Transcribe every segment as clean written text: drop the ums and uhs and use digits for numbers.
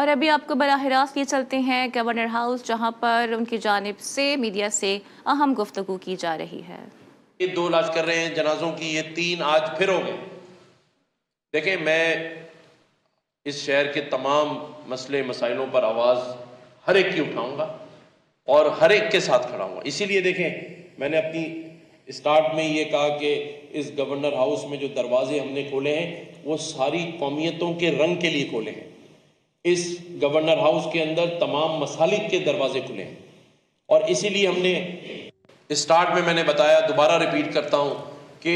اور ابھی آپ کو براہ راست یہ چلتے ہیں گورنر ہاؤس، جہاں پر ان کی جانب سے میڈیا سے اہم گفتگو کی جا رہی ہے۔ یہ 2 علاج کر رہے ہیں جنازوں کی، یہ 3 آج پھر ہو گئے۔ دیکھیں، میں اس شہر کے تمام مسئلے مسائلوں پر آواز ہر ایک کی اٹھاؤں گا اور ہر ایک کے ساتھ کھڑا ہوں گا۔ اسی لیے دیکھیں، میں نے اپنی اسٹارٹ میں یہ کہا کہ اس گورنر ہاؤس میں جو دروازے ہم نے کھولے ہیں وہ ساری قومیتوں کے رنگ کے لیے کھولے ہیں۔ اس گورنر ہاؤس کے اندر تمام مسالک کے دروازے کھلے ہیں، اور اسی لیے ہم نے اسٹارٹ میں نے بتایا، دوبارہ ریپیٹ کرتا ہوں کہ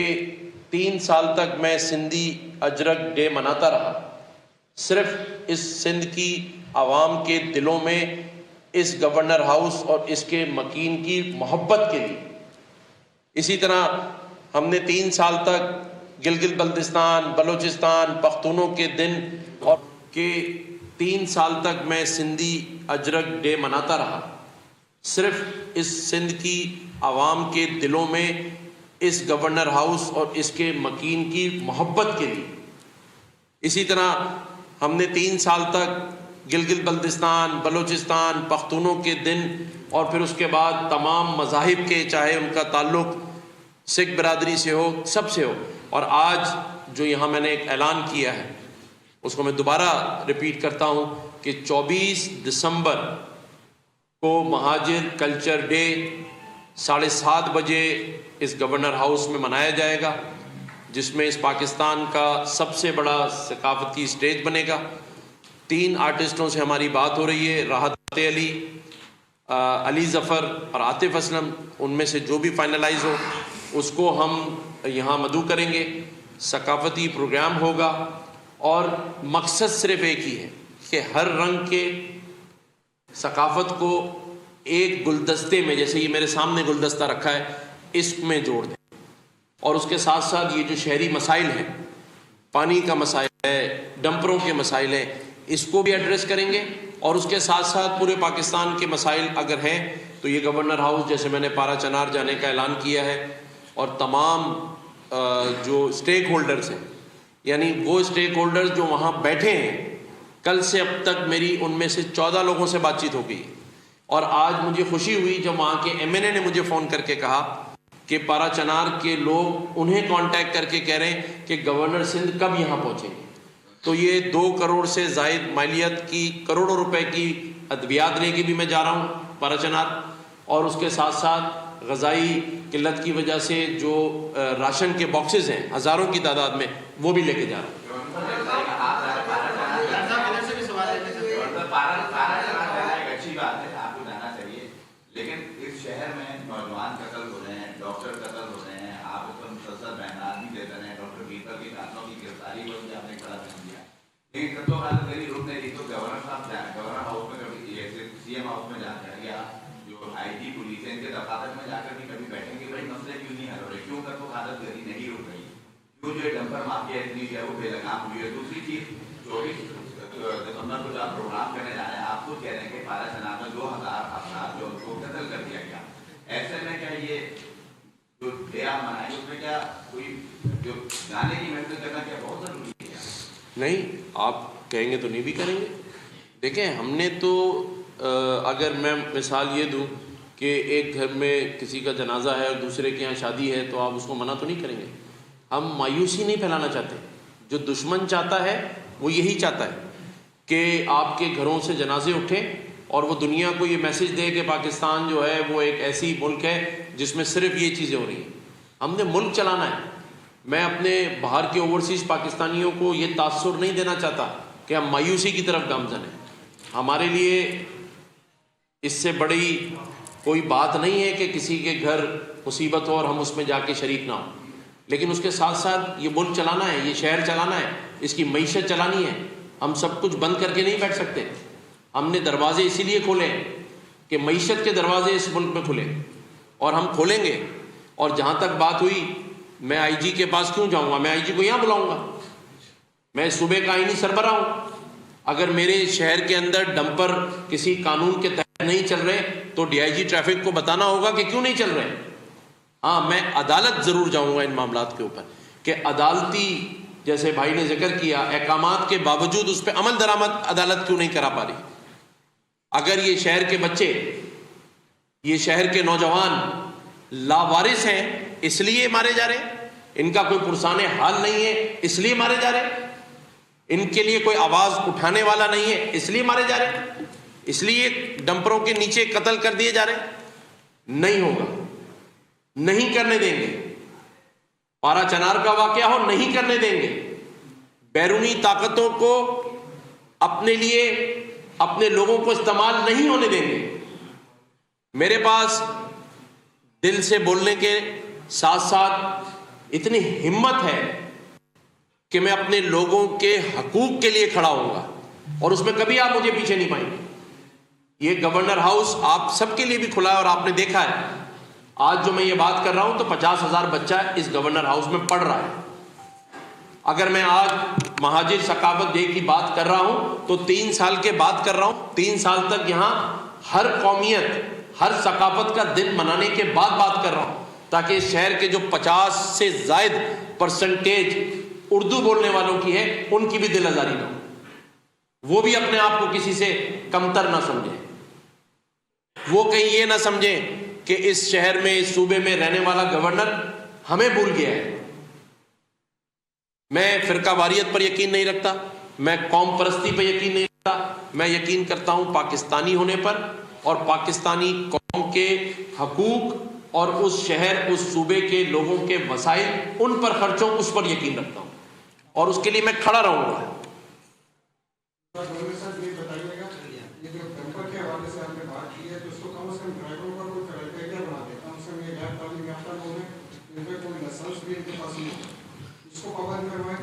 3 سال تک میں سندھی اجرک ڈے مناتا رہا، صرف اس سندھ کی عوام کے دلوں میں اس گورنر ہاؤس اور اس کے مکین کی محبت کے لیے۔ اسی طرح ہم نے 3 سال تک گلگت بلتستان، بلوچستان، پختونوں کے دن، اور کہ 3 سال تک میں سندھی اجرک ڈے مناتا رہا، صرف اس سندھ کی عوام کے دلوں میں اس گورنر ہاؤس اور اس کے مکین کی محبت کے لیے۔ اسی طرح ہم نے 3 سال تک گلگت بلتستان، بلوچستان، پختونوں کے دن، اور پھر اس کے بعد تمام مذاہب کے، چاہے ان کا تعلق سکھ برادری سے ہو، سب سے ہو، اور آج جو یہاں میں نے ایک اعلان کیا ہے اس کو میں دوبارہ ریپیٹ کرتا ہوں کہ 24 دسمبر کو مہاجر کلچر ڈے 7:30 بجے اس گورنر ہاؤس میں منایا جائے گا، جس میں اس پاکستان کا سب سے بڑا ثقافتی اسٹیج بنے گا۔ 3 آرٹسٹوں سے ہماری بات ہو رہی ہے، راحت علی، علی ظفر اور عاطف اسلم، ان میں سے جو بھی فائنلائز ہو اس کو ہم یہاں مدعو کریں گے۔ ثقافتی پروگرام ہوگا، اور مقصد صرف ایک ہی ہے کہ ہر رنگ کے ثقافت کو ایک گلدستے میں، جیسے یہ میرے سامنے گلدستہ رکھا ہے، اس میں جوڑ دیں، اور اس کے ساتھ ساتھ یہ جو شہری مسائل ہیں، پانی کا مسائل ہے، ڈمپروں کے مسائل ہیں، اس کو بھی ایڈریس کریں گے، اور اس کے ساتھ ساتھ پورے پاکستان کے مسائل اگر ہیں تو یہ گورنر ہاؤس، جیسے میں نے پارا چنار جانے کا اعلان کیا ہے، اور تمام جو اسٹیک ہولڈرز ہیں، یعنی وہ اسٹیک ہولڈرز جو وہاں بیٹھے ہیں، کل سے اب تک میری ان میں سے 14 لوگوں سے بات چیت ہو گئی، اور آج مجھے خوشی ہوئی جب وہاں کے ایم این اے نے مجھے فون کر کے کہا کہ پارا چنار کے لوگ انہیں کانٹیکٹ کر کے کہہ رہے ہیں کہ گورنر سندھ کب یہاں پہنچیں گے۔ تو یہ 2 کروڑ سے زائد مالیت کی، کروڑوں روپے کی ادویات لے کے بھی میں جا رہا ہوں پارا چنار، اور اس کے ساتھ ساتھ غذائی قلت کی وجہ سے جو راشن کے باکسز ہیں ہزاروں کی تعداد میں، وہ بھی لے کے جا رہا ہوں۔ لیکن اس شہر میں نوجوان قتل ہو رہے ہیں، ڈاکٹر قتل ہو رہے ہیں، آپ اس پر مسلسل بیانات بھی دیتے رہے ہیں، ڈاکٹر بیربل کی قاتلوں کی گرفتاری پر بھی آپ نے کھڑا کر دیا، لیکن قتلوں کا میری رک نہیں رہی۔ تو گورنر صاحب گورنر ہاؤس میں کبھی سی ایم ہاؤس میں جا کر، یا جو آئی جی پولیس ہے ان کے دفاتر میں جا کر بھی کبھی بیٹھیں گے، بھائی مسئلے کیوں نہیں حل ہو رہے، کیوں قتلوں کی حالت گری نہیں رک رہی، کیوں جو ڈمپر مافیا اتنی جو ہے وہ بے لگام ہوئی ہے۔ دوسری چیز، 24 دسمبر کو جو آپ پروگرام کرنے جا رہے ہیں، آپ خود کہہ رہے ہیں کہ پارا چنار میں 2000 افراد جو ان کو قتل کر دیا گیا، ایسے میں کیا یہ جو ڈے آپ منائیں اس میں کیا کوئی جو جانے کی محنت کرنا کیا بہت ضروری ہے؟ نہیں، آپ کہیں گے تو نہیں بھی کریں گے۔ دیکھیں، ہم نے تو اگر میں مثال یہ دوں کہ ایک گھر میں کسی کا جنازہ ہے اور دوسرے کے یہاں شادی ہے، تو آپ اس کو منع تو نہیں کریں گے۔ ہم مایوسی نہیں پھیلانا چاہتے۔ جو دشمن چاہتا ہے وہ یہی چاہتا ہے کہ آپ کے گھروں سے جنازے اٹھیں اور وہ دنیا کو یہ میسج دے کہ پاکستان جو ہے وہ ایک ایسی ملک ہے جس میں صرف یہ چیزیں ہو رہی ہیں۔ ہم نے ملک چلانا ہے۔ میں اپنے باہر کے اوورسیز پاکستانیوں کو یہ تاثر نہیں دینا چاہتا کہ ہم مایوسی کی طرف گامزن ہیں۔ ہمارے لیے اس سے بڑی کوئی بات نہیں ہے کہ کسی کے گھر مصیبت ہو اور ہم اس میں جا کے شریک نہ ہوں، لیکن اس کے ساتھ ساتھ یہ ملک چلانا ہے، یہ شہر چلانا ہے، اس کی معیشت چلانی ہے۔ ہم سب کچھ بند کر کے نہیں بیٹھ سکتے۔ ہم نے دروازے اسی لیے کھولے کہ معیشت کے دروازے اس ملک میں کھلے، اور ہم کھولیں گے۔ اور جہاں تک بات ہوئی، میں آئی جی کے پاس کیوں جاؤں گا؟ میں آئی جی کو یہاں بلاؤں گا۔ میں صوبے کا آئینی سربراہ ہوں۔ اگر میرے شہر کے اندر ڈمپر کسی قانون کے تحت نہیں چل رہے تو ڈی آئی جی ٹریفک کو بتانا ہوگا کہ کیوں نہیں چل رہے۔ ہاں، میں عدالت ضرور جاؤں گا ان معاملات کے اوپر کہ عدالتی جیسے بھائی نے ذکر کیا، احکامات کے باوجود اس پہ عمل درآمد عدالت کیوں نہیں کرا پا رہی؟ اگر یہ شہر کے بچے، یہ شہر کے نوجوان لاوارث ہیں اس لیے مارے جا رہے ہیں، ان کا کوئی پرسان حال نہیں ہے اس لیے مارے جا رہے ہیں، ان کے لیے کوئی آواز اٹھانے والا نہیں ہے اس لیے مارے جا رہے ہیں، اس لیے ڈمپروں کے نیچے قتل کر دیے جا رہے ہیں؟ نہیں ہوگا، نہیں کرنے دیں گے۔ پارا چنار کا واقعہ ہو، نہیں کرنے دیں گے۔ بیرونی طاقتوں کو اپنے لیے، اپنے لوگوں کو استعمال نہیں ہونے دیں گے۔ میرے پاس دل سے بولنے کے ساتھ ساتھ اتنی ہمت ہے کہ میں اپنے لوگوں کے حقوق کے لیے کھڑا ہوں گا، اور اس میں کبھی آپ مجھے پیچھے نہیں پائیں گے۔ یہ گورنر ہاؤس آپ سب کے لیے بھی کھلا ہے، اور آپ نے دیکھا ہے آج جو میں یہ بات کر رہا ہوں تو 50,000 بچہ اس گورنر ہاؤس میں پڑھ رہا ہے۔ اگر میں آج مہاجر ثقافت ڈے کی بات کر رہا ہوں تو 3 سال کے بعد کر رہا ہوں۔ 3 سال تک یہاں ہر قومیت، ہر ثقافت کا دن منانے کے بعد بات کر رہا ہوں، تاکہ اس شہر کے جو 50 سے زائد پرسنٹیج اردو بولنے والوں کی ہے ان کی بھی دل آزاری نہ ہو، وہ بھی اپنے آپ کو کسی سے کمتر نہ سمجھیں، وہ کہیں یہ نہ سمجھیں کہ اس شہر میں، اس صوبے میں رہنے والا گورنر ہمیں بھول گیا ہے۔ میں فرقہ واریت پر یقین نہیں رکھتا، میں قوم پرستی پر یقین نہیں رکھتا، میں یقین کرتا ہوں پاکستانی ہونے پر، اور پاکستانی قوم کے حقوق اور اس شہر، اس صوبے کے لوگوں کے وسائل ان پر خرچوں، اس پر یقین رکھتا ہوں، اور اس کے لیے میں کھڑا رہوں گا۔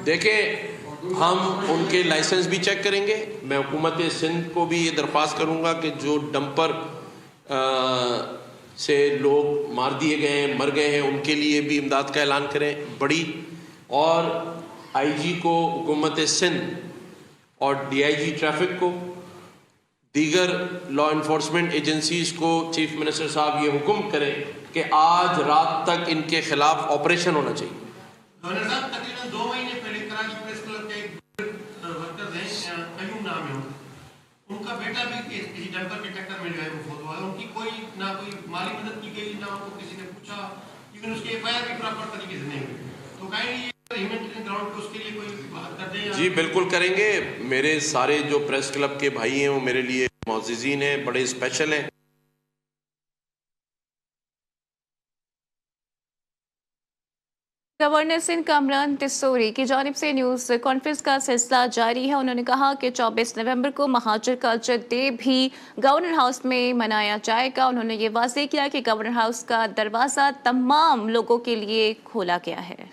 دیکھیں، ہم ان کے لائسنس بھی چیک کریں گے۔ میں حکومت سندھ کو بھی یہ درخواست کروں گا کہ جو ڈمپر سے لوگ مار دیے گئے ہیں، مر گئے ہیں، ان کے لیے بھی امداد کا اعلان کریں بڑی، اور آئی جی کو، حکومت سندھ اور ڈی آئی جی ٹریفک کو، دیگر لا انفورسمنٹ ایجنسیز کو چیف منسٹر صاحب یہ حکم کریں کہ آج رات تک ان کے خلاف آپریشن ہونا چاہیے۔ گورنر صاحب، تقریباً 2 مہینے پہلے کراچی پریس کلب کے ایک ورکر ہیں، قیوم نام ہے ان کا بیٹا بھی کسی ڈمپر کے ٹکر میں جو ہے وہ فوت ہوا ہے۔ ان کی کوئی نہ کوئی مالی مدد کی گئی، نہ ان کو کسی نے پوچھا، لیکن اس کی ایف آئی آر بھی پراپر طریقے سے نہیں ہوئی۔ تو کائنڈلی ہیومینٹیرین گراؤنڈ پہ اس کے لیے کوئی بات کر دیں۔ جی بالکل کریں گے۔ میرے سارے جو پریس کلب کے بھائی ہیں وہ میرے لیے معززین ہیں، بڑے اسپیشل ہیں۔ گورنر سندھ کامران تسوری کی جانب سے نیوز کانفرنس کا سلسلہ جاری ہے۔ انہوں نے کہا کہ 24 نومبر کو مہاجر کلچر ڈے بھی گورنر ہاؤس میں منایا جائے گا۔ انہوں نے یہ واضح کیا کہ گورنر ہاؤس کا دروازہ تمام لوگوں کے لیے کھولا گیا ہے۔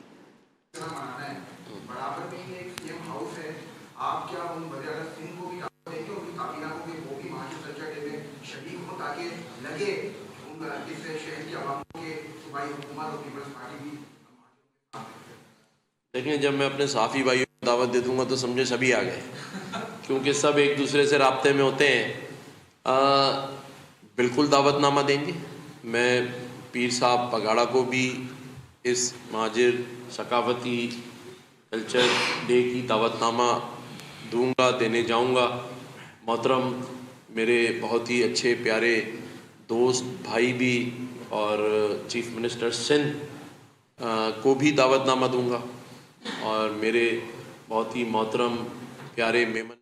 دیکھیں، جب میں اپنے صحافی بھائیوں کو دعوت دے دوں گا تو سمجھے سبھی آ گئے، کیونکہ سب ایک دوسرے سے رابطے میں ہوتے ہیں۔ بالکل دعوت نامہ دیں گے۔ میں پیر صاحب پگاڑا کو بھی اس مہاجر ثقافتی کلچر ڈے کی دعوت نامہ دوں گا، دینے جاؤں گا۔ محترم میرے بہت ہی اچھے پیارے دوست بھائی بھی اور چیف منسٹر سندھ کو بھی دعوت نامہ دوں گا، اور میرے بہت ہی محترم پیارے میمن